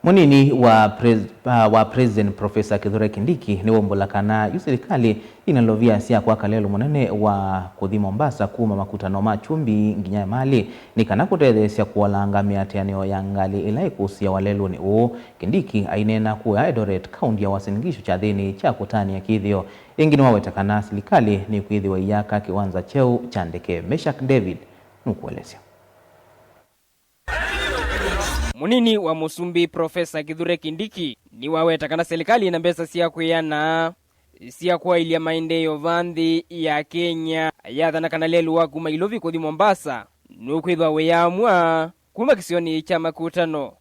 Munini wa President Professor Kithure Kindiki Niwaumbula Kana Silikali Ilovia Kwaka Lelu Munene wa Kuthi Mombasa Kuma Makutano ma Kyumbi-Emali Nikana Kutetheesya Kuolanga Miatianio ya Ngali Ikusiiawa Leluni Kindiki Aineena Kuya Eldoret County ya Uasin cha thini cha kutania kithio ingine wawetakana Silikali ni kwithiwa iyaka Kiwanza Kyeu cha Ndeke. Meshak David nukuelezea. Munini wa Musumbi Professor Kithure Kindiki ni wawetakana Silikali na mbesa siya kuyana siya kwa ilia maendeleo vanthi ya Kenya yathana kana Lelu wa kuma Ilovia kuthi Mombasa nukwithwa weyamwa kuma kisioni cha Makutano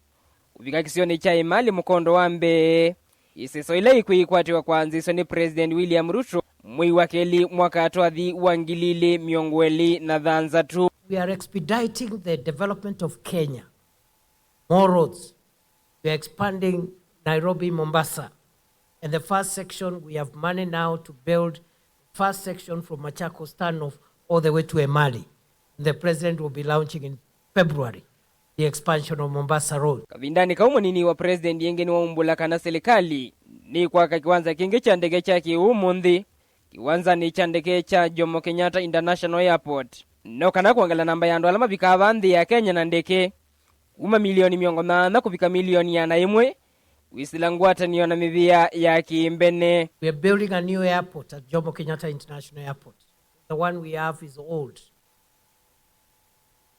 uvika kisioni cha Emali mukondo wa mbe iseso ile ikwikwatiwa kwanziswa ni President William Ruto mwei wa keli mwaka atwathi wa ngilili miongweli na dhanza tu. We are expediting the development of Kenya. More roads. We are expanding Nairobi, Mombasa. And the first section, we have money now to build the first section from Machakos standoff all the way to Emali. The president will be launching in February the expansion of Mombasa Road. Kavindani Munini wa President Niwaumbula kana Silikali ni Kwaka Kiwanza kingi cha Ndeke cha kiumundi. Kiwanza ni cha Ndeke cha Jomo Kenyatta International Airport. No kana kuangala namba ya andu alama vika vanthi ya Kenya na Ndeke. Uma milioni miongo na kufika milioni ya naimwe. Wisilangwata niona mivia ya kiimbene. We are building a new airport at Jomo Kenyatta International Airport. The one we have is old.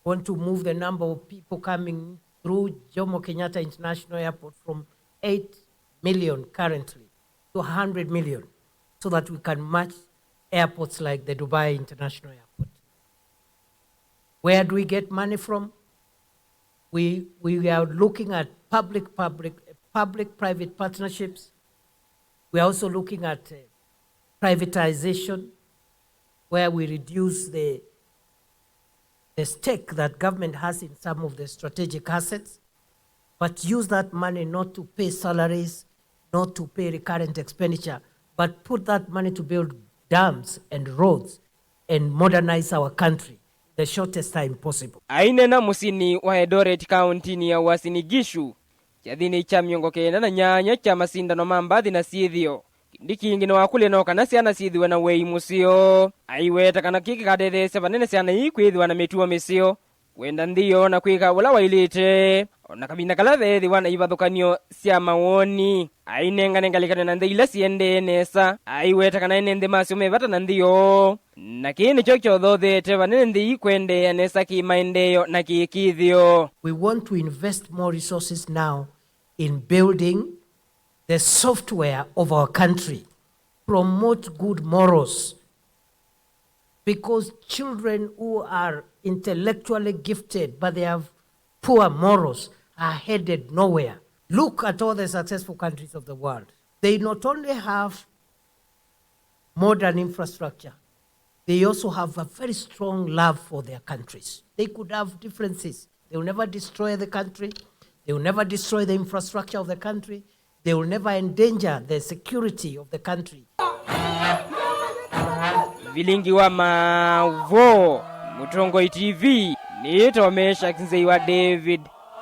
We want to move the number of people coming through Jomo Kenyatta International Airport from 8 million currently to 100 million so that we can match airports like the Dubai International Airport. Where do we get money from? We are looking at public-private partnerships. We are also looking at privatization, where we reduce the stake that government has in some of the strategic assets, but use that money not to pay salaries, not to pay recurrent expenditure, but put that money to build dams and roads and modernize our country the shortest time possible. Aineena musini wa Eldoret County ni ya Uasin gishu chathini cha miongo kenda na nyanya cha masindano mambathi na sithio Kindiki ingine wakule no kana ciana cithiwe na wei musio aiweta kana kiki katetheesya vanene ciana ikwithiwa na mituo misio wenda nthio na kwika wala wailite ona kabina kala vethi wana ivathukanio cia mawoni ainenganengalikana na nthila ciende nesa aiweta kana ene nthi macio mevata na nthio na kini chocho thothete vanene nthi ikwende nesa ki maendeleo na kikithio. We want to invest more resources now in building the software of our country, promote good morals, because children who are intellectually gifted but they have poor morals are headed nowhere. Look at all the successful countries of the world. They not only have modern infrastructure, they also have a very strong love for their countries. They could have differences. They will never destroy the country. They will never destroy the infrastructure of the country. They will never endanger the security of the country. Vilingi wa mavo Mutongo TV ni Meshak David.